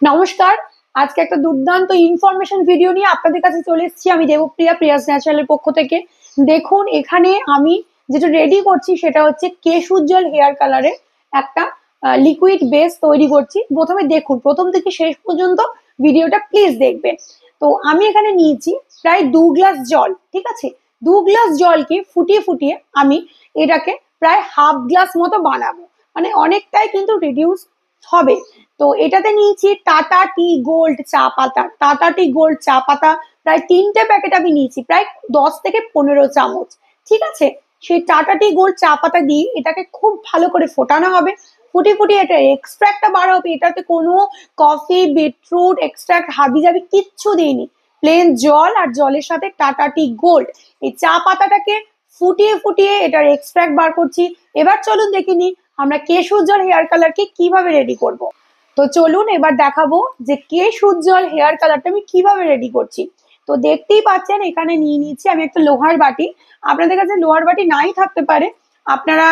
নমস্কার। আজকে একটা দুর্দান্ত ইনফরমেশন ভিডিও নিয়ে আপনাদের কাছে চলে এসেছি আমি দেবপ্রিয়া, প্রিয়াস ন্যাচারালের পক্ষ থেকে। দেখুন এখানে আমি যেটা রেডি করছি সেটা হচ্ছে কেশ উজ্জ্বল হেয়ার কালারের একটা লিকুইড বেস তৈরি করছি। প্রথমে দেখুন, প্রথম থেকে শেষ পর্যন্ত ভিডিওটা প্লিজ দেখবেন। তো আমি এখানে নিয়েছি প্রায় 2 গ্লাস জল, ঠিক আছে। 2 গ্লাস জলকে ফুটিয়ে ফুটিয়ে আমি এটাকে প্রায় হাফ গ্লাস মতো বানাবো, মানে অনেকটাই কিন্তু রিডিউস হবে। তো এটাতে নিয়েছি টাটা টি গোল্ড চা পাতা। টাটা টি গোল্ড চা পাতা প্রায় 3টে প্যাকেট আমি নিয়েছি, প্রায় 10 থেকে 15 চামচ, ঠিক আছে। সেই টাটা টি গোল্ড চা পাতা দিয়ে এটাকে খুব ভালো করে ফোটানো হবে। ফুটিয়ে ফুটিয়ে এটা এক্সট্রাক্টটা বার হবে। এটাতে কোনো কফি, বিটরুট এক্সট্রাক্ট, হাবিজাবি কিচ্ছু দিইনি। প্লেন জল আর জলের সাথে টাটা টি গোল্ড এই চা পাতাটাকে ফুটিয়ে ফুটিয়ে এটার এক্সট্রাক্ট বার করছি। এবার চলুন দেখিনি আমরা কেশ উজ্জ্বল হেয়ার কালারকে কিভাবে রেডি করব। তো চলুন এবার দেখাবো যে কেশ উজ্জ্বল হেয়ার কালারটা আমি কিভাবে রেডি করছি। তো দেখতেই পাচ্ছেন এখানে নিয়ে নিচ্ছি আমি একটা লোহার বাটি। আপনাদের কাছে লোহার বাটি নাই থাকতে পারে, আপনারা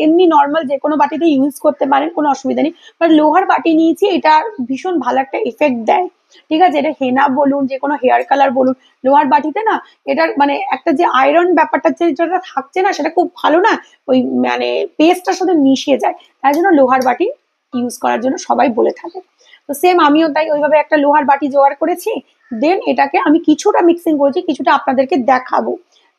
এমনি নর্মাল যে কোনো বাটিতে ইউজ করতে পারেন, কোনো অসুবিধা নেই। বাট লোহার বাটি নিয়েছি, এটা ভীষণ ভালো একটা এফেক্ট দেয়, ঠিক আছে। এটা হেনা বলুন, যে কোনো হেয়ার কালার বলুন, লোহার বাটিতে না এটার মানে একটা যে আয়রন ব্যাপারটা যেটা থাকছে না, সেটা খুব ভালো না ওই মানে পেস্টটার সাথে মিশিয়ে যায়। তাই জন্য লোহার বাটি ইউজ করার জন্য সবাই বলে থাকে। তো সেম আমিও তাই ওইভাবে একটা লোহার বাটি জোগাড় করেছি। দেন এটাকে আমি কিছুটা মিক্সিং করেছি, কিছুটা আপনাদেরকে দেখাবো।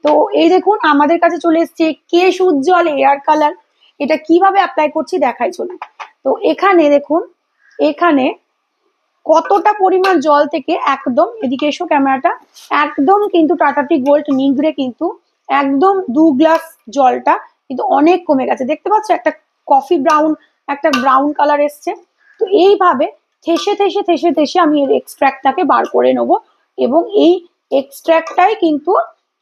তো এই দেখুন আমাদের কাছে চলে এসছে কেশ উজ্জ্বল হেয়ার কালার। এটা কিভাবে অ্যাপ্লাই করছি দেখাই চলুন। তো এখানে দেখুন, এখানে কতটা পরিমাণ জল থেকে একদম, এদিকে এসো ক্যামেরাটা, একদম কিন্তু টাটা টি গোল্ড নিংড়ে কিন্তু একদম 2 গ্লাস জলটা কিন্তু অনেক কমে গেছে। দেখতে পাচ্ছ একটা কফি ব্রাউন, একটা ব্রাউন কালার এসছে। তো এইভাবে থেসে থেসে থেসে থেসে আমি এর এক্সট্র্যাক্টটাকে বার করে নেব, এবং এই এক্সট্র্যাক্টটাই কিন্তু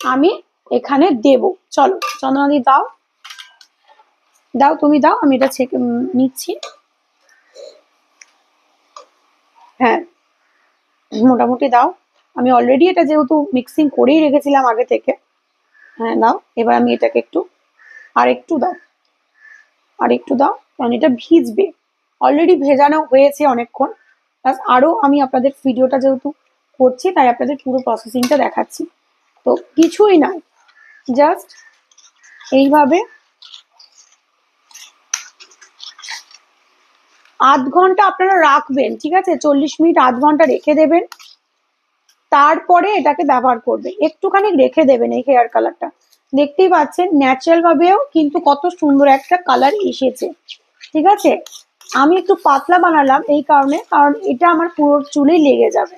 আমি এখানে দেব। চলো চন্দনাদি দাও, দাও তুমি দাও, আমি এটা ছেঁকে নিচ্ছি। হ্যাঁ মোটামুটি দাও, আমি অলরেডি এটা যেহেতু মিক্সিং করেই রেখেছিলাম আগে থেকে। হ্যাঁ দাও, এবার আমি এটাকে একটু আর একটু দাও, আর একটু দাও, কারণ এটা ভিজবে, অলরেডি ভেজানো হয়েছে অনেকক্ষণ। প্লাস আরো আমি আপনাদের ভিডিওটা যেহেতু করছি তাই আপনাদের পুরো প্রসেসিংটা দেখাচ্ছি। তো কিছুই নয়, জাস্ট এইভাবে আধ ঘন্টা আপনারা রাখবেন, ঠিক আছে। 40 মিনিট আধ ঘন্টা রেখে দেবেন, তারপরে এটাকে ব্যবহার করবে। একটুখানি রেখে দেবেন এই হেয়ার কালারটা। দেখতেই পাচ্ছেন ন্যাচারাল ভাবেও কিন্তু কত সুন্দর একটা কালার এসেছে, ঠিক আছে। আমি একটু পাতলা বানালাম এই কারণে, কারণ এটা আমার পুরো চুলেই লেগে যাবে।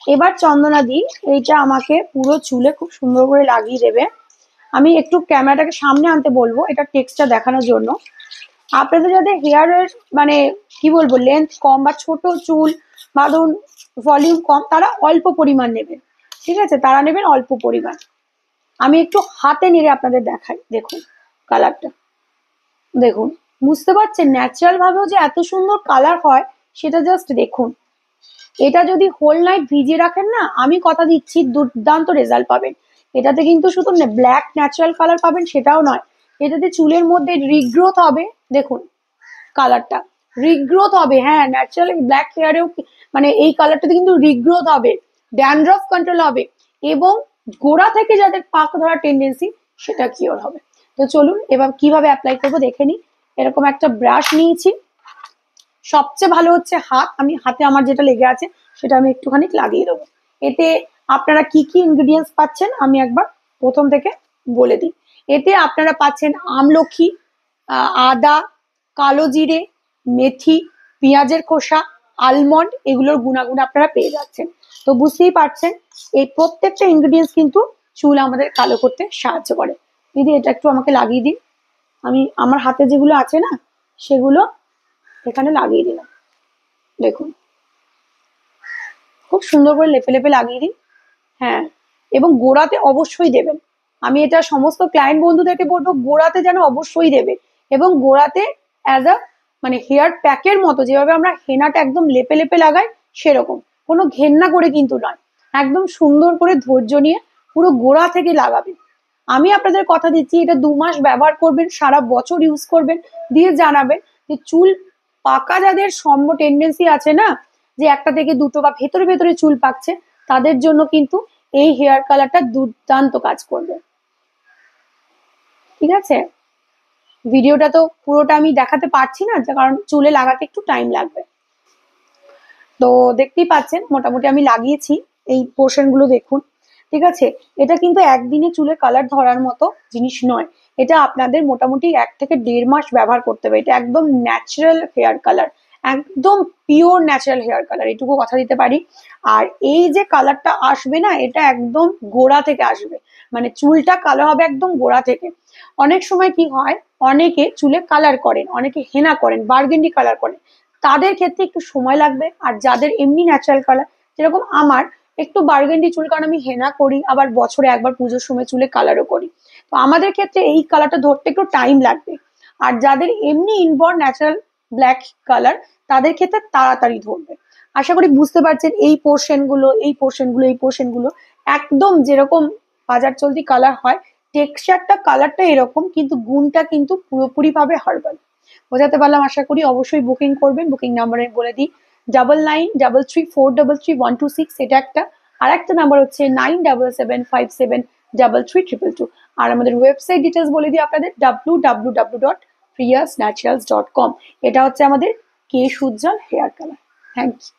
এবার চন্দনা দি এইটা আমাকে পুরো চুলে খুব সুন্দর করে লাগিয়ে দেবে। আমি একটু ক্যামেরাটাকে সামনে আনতে বলবো এটা টেক্সচার দেখানোর জন্য। আপনাদের যাদের হেয়ারের মানে কি বলবো লেন্থ কম বা ছোট চুল বা ধরুন ভলিউম কম, তারা অল্প পরিমাণ নেবেন, ঠিক আছে, তারা নেবেন অল্প পরিমাণ। আমি একটু হাতে নেড়ে আপনাদের দেখাই। দেখুন কালারটা, দেখুন বুঝতে পারছেন ন্যাচারাল ভাবেও যে এত সুন্দর কালার হয় সেটা জাস্ট দেখুন। এটা যদি হোল নাইট ভিজিয়ে রাখেন না, আমি কথা দিচ্ছি দুর্দান্ত রেজাল্ট পাবেন। এটাতে কিন্তু শুধু ব্ল্যাক ন্যাচারাল কালার পাবেন সেটাও নয়, এটাতে চুলের মধ্যে রিগ্রোথ হবে। দেখুন কালারটা, রিগ্রোথ হবে, হ্যাঁ ন্যাচারাল ব্ল্যাক হেয়ারেও মানে এই কালারটাতে কিন্তু রিগ্রোথ হবে, ড্যান্ড্রফ কন্ট্রোল হবে, এবং গোড়া থেকে যাদের পাক ধরা টেন্ডেন্সি সেটা কিওর হবে। তো চলুন এবার কিভাবে অ্যাপ্লাই করবো দেখে নিই। এরকম একটা ব্রাশ নিয়েছি, সবচেয়ে ভালো হচ্ছে হাত, আমি হাতে আমার যেটা লেগে আছে সেটা আমি একটুখানি লাগিয়ে দেবো। এতে আপনারা কি কি ইনগ্রিডিয়েন্টস পাচ্ছেন আমি একবার প্রথম থেকে বলে দিই। এতে আপনারা পাচ্ছেন আমলকি, আদা, কালো জিরে, মেথি, পেঁয়াজের খোসা, আলমন্ড, এগুলোর গুণাগুণ আপনারা পেয়ে যাচ্ছেন। তো বুঝতেই পারছেন এই প্রত্যেকটা ইনগ্রিডিয়েন্টস কিন্তু চুল আমাদের কালো করতে সাহায্য করে। দিদি এটা একটু আমাকে লাগিয়ে দিন, আমি আমার হাতে যেগুলো আছে না সেগুলো এখানে লাগিয়ে দিলাম। দেখুন খুব সুন্দর করে লেপে লেপে লাগিয়ে দিন। হ্যাঁ, এবং গোড়াতে অবশ্যই দেবেন। আমি এটা সমস্ত ক্লায়েন্ট বন্ধুদেরকে বলবো গোড়াতে যেন অবশ্যই দেবে, এবং গোড়াতে অ্যাজ আ মানে হেয়ার প্যাকের মতো, যেভাবে আমরা হেনাটা একদম লেপে লেপে লাগাই সেরকম, কোনো ঘেন্না করে কিন্তু নয়, একদম সুন্দর করে ধৈর্য নিয়ে পুরো গোড়া থেকে লাগাবেন। আমি আপনাদের কথা দিচ্ছি এটা 2 মাস ব্যবহার করবেন, সারা বছর ইউজ করবেন, দিয়ে জানাবেন যে চুল পাকা যাদের টেন্ডেন্সি আছে না, যে একটা থেকে দুটো বা ভেতরে ভেতরে চুল পাকছে, তাদের জন্য কিন্তু এই হেয়ার কালারটা দুর্দান্ত কাজ করবে। ঠিক আছে, ভিডিওটা তো পুরোটা আমি দেখাতে পারছি না, কারণ চুলে লাগাতে একটু টাইম লাগবে। তো দেখতেই পাচ্ছেন মোটামুটি আমি লাগিয়েছি, এই পোর্শন গুলো দেখুন। ঠিক আছে, এটা কিন্তু একদিনে চুলে কালার ধরার মতো জিনিস নয়, এটা আপনাদের মোটামুটি 1 থেকে 1.5 মাস ব্যবহার করতে হবে। এটা একদম ন্যাচারাল হেয়ার কালার, একদম পিওর ন্যাচারাল হেয়ার কালার, এটুকু কথা দিতে পারি। আর এই যে কালারটা আসবে না, এটা একদম গোড়া থেকে আসবে, মানে চুলটা কালো হবে একদম গোড়া থেকে। অনেক সময় কি হয়, অনেকে চুলে কালার করেন, অনেকে হেনা করেন, বার্গেন্ডি কালার করেন, তাদের ক্ষেত্রে একটু সময় লাগবে। আর যাদের এমনি ন্যাচারাল কালার, যেরকম আমার একটু বার্গেন্ডি চুল, কারণ আমি হেনা করি, আবার বছরে একবার পুজোর সময় চুলে কালারও করি, তো আমাদের ক্ষেত্রে এই কালারটা ধরতে একটু টাইম লাগবে। আর যাদের এমনি ইনবর্ন ন্যাচারাল ব্ল্যাক কালার, তাদের ক্ষেত্রে তাড়াতাড়ি ধরবে। আশা করি বুঝতে পারছেন, এই পোর্শন গুলো এই পোর্শন গুলো এই পোর্শন গুলো একদম যেরকম বাজার চলতি কালার হয়, টেক্সচারটা কালারটা এরকম, কিন্তু গুণটা কিন্তু পুরোপুরি ভাবে হার্বাল। বোঝাতে পারলাম আশা করি। অবশ্যই বুকিং করবেন, বুকিং নাম্বারে বলে দিই 9933432126, এটা একটা। আর একটা নাম্বার হচ্ছে 9775733322। আর আমাদের ওয়েবসাইট ডিটেলস বলে দিই আপনাদের, www.priyasnaturals.com। এটা হচ্ছে আমাদের Kesh Ujjwal hair colour. Thank you.